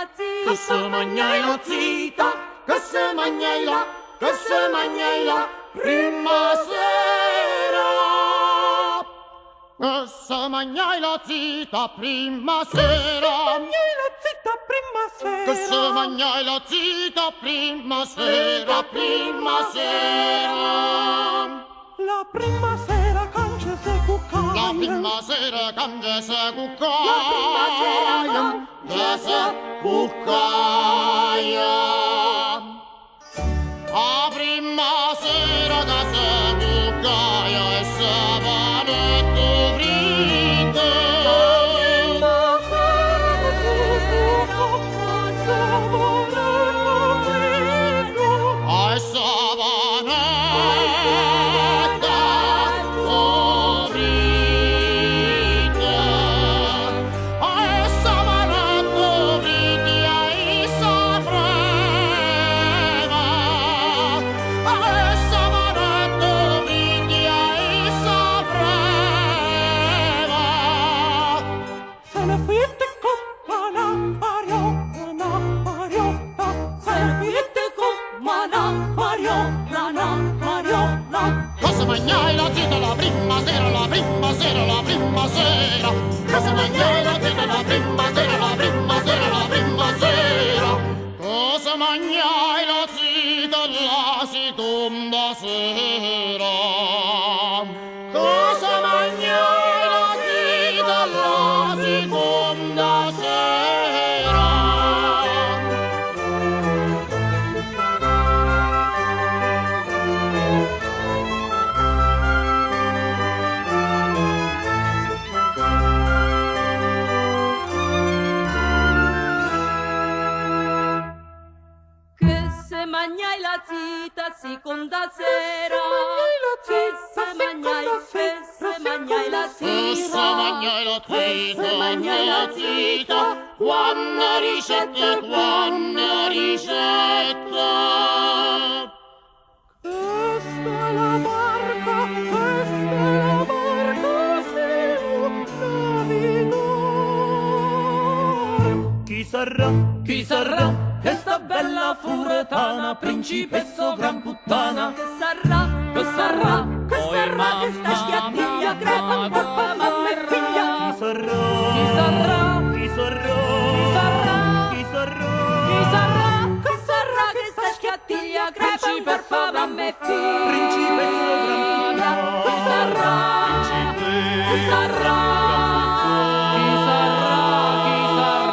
la zita, che se mangiai la zita, che se mangiai la, che se mangiai la prima sera. Che se mangiai la zita prima sera. Che se mangiai la zita prima sera, prima sera. La prima sera cange se cuccaia. La prima sera cange se cuccaia. La prima sera Cange se cuccaia. La prima sera che se cuccaia e se vanetto frite. Ai savanetta covrite, ai savanetta covrite, ai sapreva, ai savanetta covrite, ai sapreva. Se ne fuite con la Mariola, se ne fuite con la Mariola. Cosa mangiai la zita la prima sera, la prima sera, la prima sera. Cosa mangiai la zita la prima sera, la prima sera, la prima sera. Cosa mangiai la zita la seconda sera. Cosa mangiai la zita la seconda sera. che se mangiai la zita seconda sera, che se mangiai la Cosa mangiai la zita, mangiai la zita. Quanta ricetta, quanta ricetta. Questa è la barca, signor navigatore. Chi sarà questa bella furetana, principessa gran puttana? che sarà Che sarà questa schiattiglia crepa un papà mamma e figlia? Chi sarà? Chi sarà? Chi sarà? Chi sarà? Chi sarà? Chi sarà? Che sarà questa schiattiglia crepa un papà mamma e figlia? Principessa gran puttana. Chi sarà? Chi sarà? Chi sarà? Chi sarà?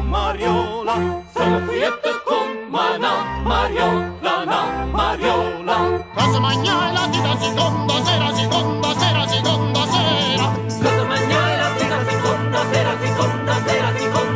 Mariola, se ne fuiete con Mariola. Cosa mangiai la zita seconda sera, seconda sera, seconda sera. Cosa mangiai la zita seconda sera, seconda sera, seconda